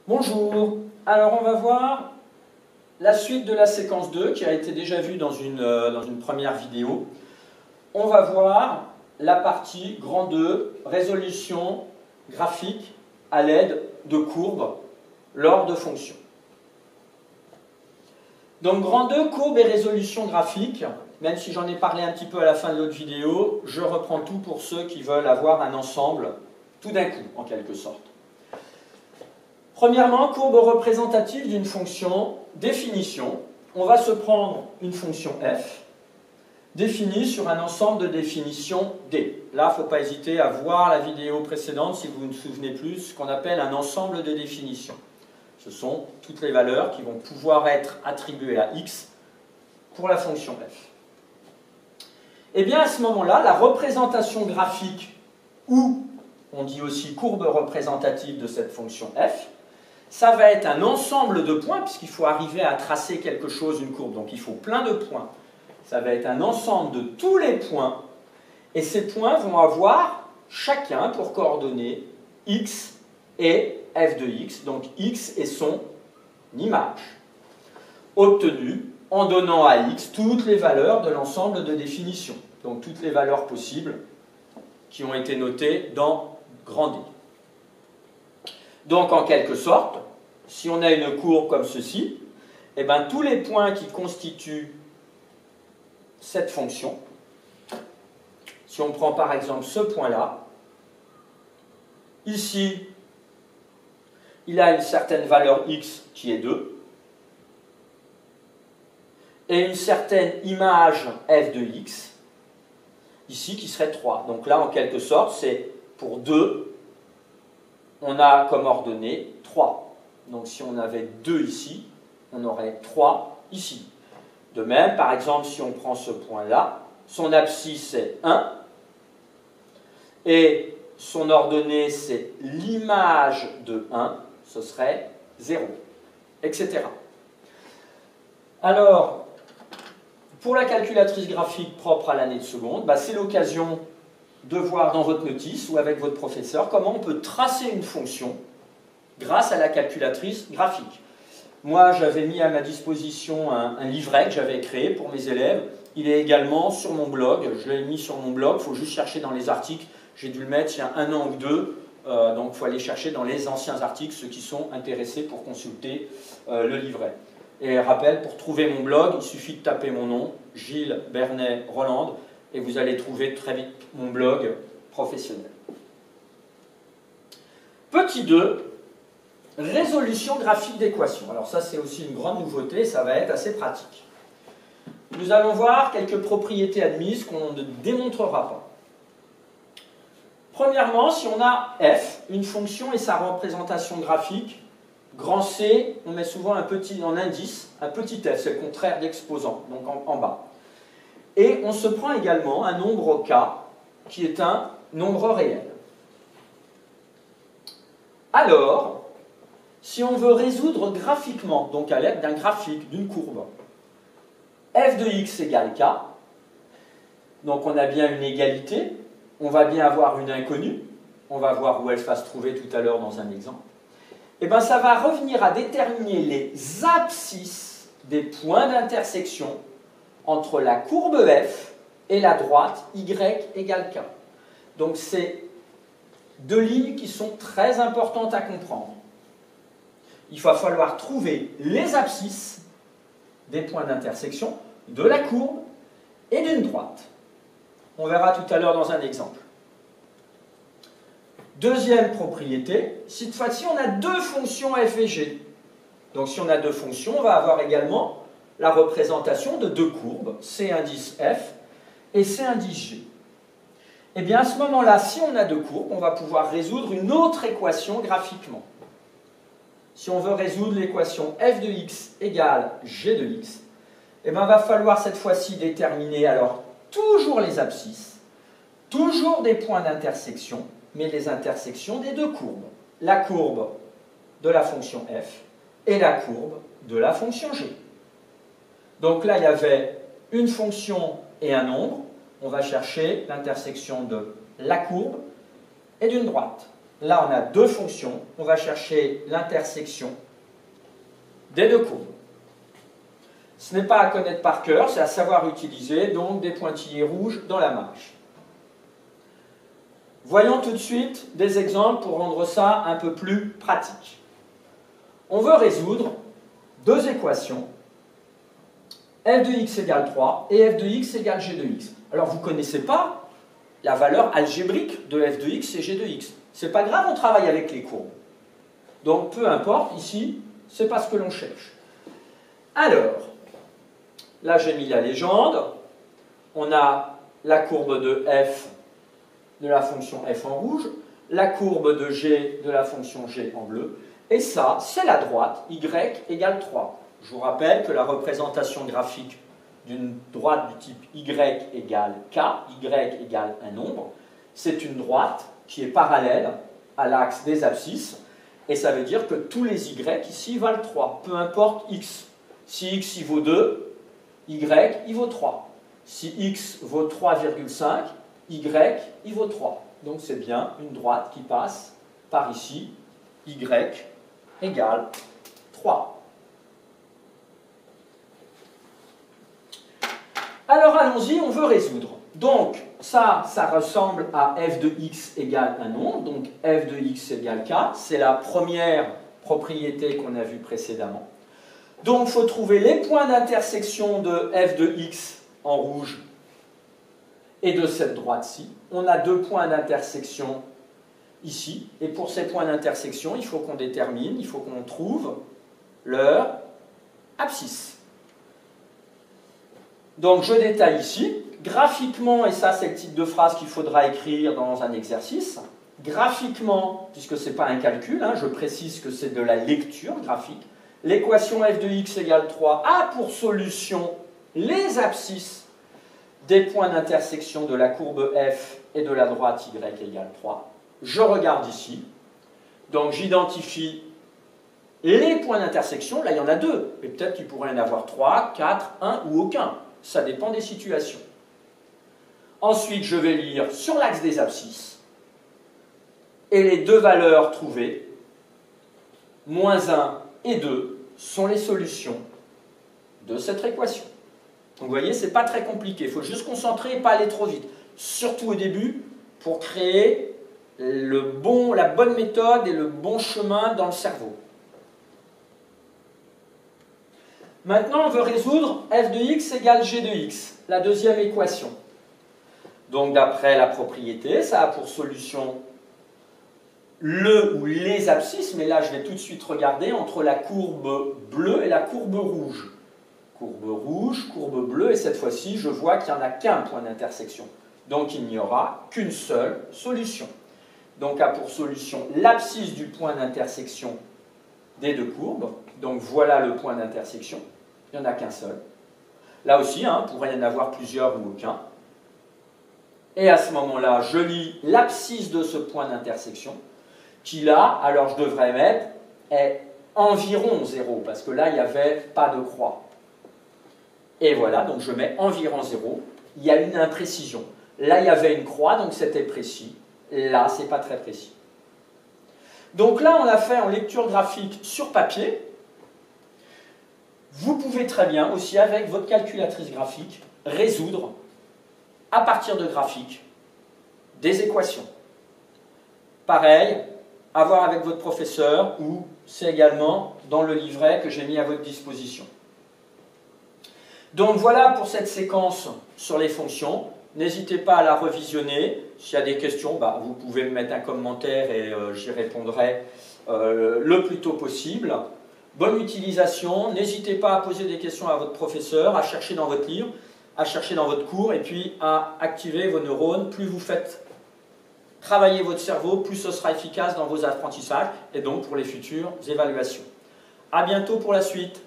Bonjour, alors on va voir la suite de la séquence 2 qui a été déjà vue dans une première vidéo. On va voir la partie grand 2, résolution graphique à l'aide de courbes lors de fonctions. Donc grand 2, courbes et résolution graphique, même si j'en ai parlé un petit peu à la fin de l'autre vidéo, je reprends tout pour ceux qui veulent avoir un ensemble tout d'un coup, en quelque sorte. Premièrement, courbe représentative d'une fonction, définition. On va se prendre une fonction f, définie sur un ensemble de définitions D. Là, il ne faut pas hésiter à voir la vidéo précédente, si vous ne vous souvenez plus, ce qu'on appelle un ensemble de définitions. Ce sont toutes les valeurs qui vont pouvoir être attribuées à x pour la fonction f. Et bien à ce moment-là, la représentation graphique, ou on dit aussi courbe représentative de cette fonction f, ça va être un ensemble de points, puisqu'il faut arriver à tracer quelque chose, une courbe, donc il faut plein de points. Ça va être un ensemble de tous les points, et ces points vont avoir chacun pour coordonnées x et f de x, donc x est son image, obtenue en donnant à x toutes les valeurs de l'ensemble de définition, donc toutes les valeurs possibles qui ont été notées dans grand D. Donc en quelque sorte, si on a une courbe comme ceci, eh bien, tous les points qui constituent cette fonction, si on prend par exemple ce point-là, ici, il a une certaine valeur x qui est 2, et une certaine image f de x, ici qui serait 3. Donc là, en quelque sorte, c'est pour 2, on a comme ordonnée 3. Donc si on avait 2 ici, on aurait 3 ici. De même, par exemple, si on prend ce point-là, son abscisse est 1, et son ordonnée c'est l'image de 1, ce serait 0, etc. Alors, pour la calculatrice graphique propre à l'année de seconde, c'est l'occasion de voir dans votre notice ou avec votre professeur comment on peut tracer une fonction grâce à la calculatrice graphique. Moi, j'avais mis à ma disposition un livret que j'avais créé pour mes élèves. Il est également sur mon blog. Je l'ai mis sur mon blog. Il faut juste chercher dans les articles. J'ai dû le mettre il y a 1 an ou 2. Donc, il faut aller chercher dans les anciens articles, ceux qui sont intéressés pour consulter le livret. Et rappel, pour trouver mon blog, il suffit de taper mon nom, Gilles Bernet Rolland, et vous allez trouver très vite mon blog professionnel. Petit 2. Résolution graphique d'équations. Alors ça, c'est aussi une grande nouveauté, ça va être assez pratique. Nous allons voir quelques propriétés admises qu'on ne démontrera pas. Premièrement, si on a f, une fonction et sa représentation graphique, grand C, on met souvent un petit en indice, un petit f, c'est le contraire d'exposant, donc en bas. Et on se prend également un nombre k, qui est un nombre réel. Alors, si on veut résoudre graphiquement, donc à l'aide d'un graphique, d'une courbe, f de x égale k, donc on a bien une égalité, on va bien avoir une inconnue, on va voir où elle va se trouver tout à l'heure dans un exemple, et bien ça va revenir à déterminer les abscisses des points d'intersection entre la courbe f et la droite y égale k. Donc c'est deux lignes qui sont très importantes à comprendre. Il va falloir trouver les abscisses des points d'intersection de la courbe et d'une droite. On verra tout à l'heure dans un exemple. Deuxième propriété, cette fois-ci on a deux fonctions f et g. Donc si on a deux fonctions, on va avoir également la représentation de deux courbes, C indice f et C indice g. Et bien à ce moment-là, si on a deux courbes, on va pouvoir résoudre une autre équation graphiquement. Si on veut résoudre l'équation f de x égale g de x, il va falloir cette fois-ci déterminer alors toujours les abscisses, toujours des points d'intersection, mais les intersections des deux courbes. La courbe de la fonction f et la courbe de la fonction g. Donc là, il y avait une fonction et un nombre. On va chercher l'intersection de la courbe et d'une droite. Là, on a deux fonctions. On va chercher l'intersection des deux courbes. Ce n'est pas à connaître par cœur, c'est à savoir utiliser, donc des pointillés rouges dans la marge. Voyons tout de suite des exemples pour rendre ça un peu plus pratique. On veut résoudre deux équations, f de x égale 3 et f de x égale g de x. Alors vous ne connaissez pas la valeur algébrique de f de x et g de x. C'est pas grave, on travaille avec les courbes. Donc peu importe, ici, c'est pas ce que l'on cherche. Alors, là j'ai mis la légende. On a la courbe de f de la fonction f en rouge, la courbe de g de la fonction g en bleu, et ça, c'est la droite, y égale 3. Je vous rappelle que la représentation graphique d'une droite du type y égale k, y égale un nombre, c'est une droite qui est parallèle à l'axe des abscisses, et ça veut dire que tous les y ici valent 3, peu importe x. Si x y vaut 2, y y vaut 3. Si x vaut 3,5, y y vaut 3. Donc c'est bien une droite qui passe par ici, y égale 3. Alors allons-y, on veut résoudre. Donc ça ressemble à f de x égale un nombre, donc f de x égale k, c'est la première propriété qu'on a vue précédemment. Donc il faut trouver les points d'intersection de f de x en rouge et de cette droite-ci. On a deux points d'intersection ici, et pour ces points d'intersection, il faut qu'on détermine, il faut qu'on trouve leur abscisse. Donc je détaille ici, graphiquement, et ça c'est le type de phrase qu'il faudra écrire dans un exercice, graphiquement, puisque ce n'est pas un calcul, hein, je précise que c'est de la lecture graphique, l'équation f de x égale 3 a pour solution les abscisses des points d'intersection de la courbe f et de la droite y égale 3. Je regarde ici, donc j'identifie les points d'intersection, là il y en a deux, mais peut-être qu'il pourrait y en avoir 3, 4, 1 ou aucun, ça dépend des situations. Ensuite, je vais lire sur l'axe des abscisses, et les deux valeurs trouvées, moins 1 et 2, sont les solutions de cette équation. Donc vous voyez, ce n'est pas très compliqué, il faut juste se concentrer et pas aller trop vite. Surtout au début, pour créer la bonne méthode et le bon chemin dans le cerveau. Maintenant, on veut résoudre f de x égale g de x, la deuxième équation. Donc d'après la propriété, ça a pour solution le ou les abscisses, mais là je vais tout de suite regarder entre la courbe bleue et la courbe rouge. Courbe rouge, courbe bleue, et cette fois-ci, je vois qu'il n'y en a qu'un point d'intersection. Donc il n'y aura qu'une seule solution. Donc a pour solution l'abscisse du point d'intersection des deux courbes. Donc voilà le point d'intersection. Il n'y en a qu'un seul. Là aussi, il pourrait y en avoir plusieurs ou aucun. Et à ce moment-là, je lis l'abscisse de ce point d'intersection, qui là, alors je devrais mettre, est environ 0, parce que là, il n'y avait pas de croix. Et voilà, donc je mets environ 0. Il y a une imprécision. Là, il y avait une croix, donc c'était précis. Là, ce n'est pas très précis. Donc là, on l'a fait en lecture graphique sur papier. Vous pouvez très bien, aussi avec votre calculatrice graphique, résoudre, à partir de graphiques, des équations. Pareil, à voir avec votre professeur, ou c'est également dans le livret que j'ai mis à votre disposition. Donc voilà pour cette séquence sur les fonctions. N'hésitez pas à la revisionner. S'il y a des questions, vous pouvez me mettre un commentaire et j'y répondrai le plus tôt possible. Bonne utilisation. N'hésitez pas à poser des questions à votre professeur, à chercher dans votre livre, à chercher dans votre cours et puis à activer vos neurones. Plus vous faites travailler votre cerveau, plus ce sera efficace dans vos apprentissages et donc pour les futures évaluations. À bientôt pour la suite.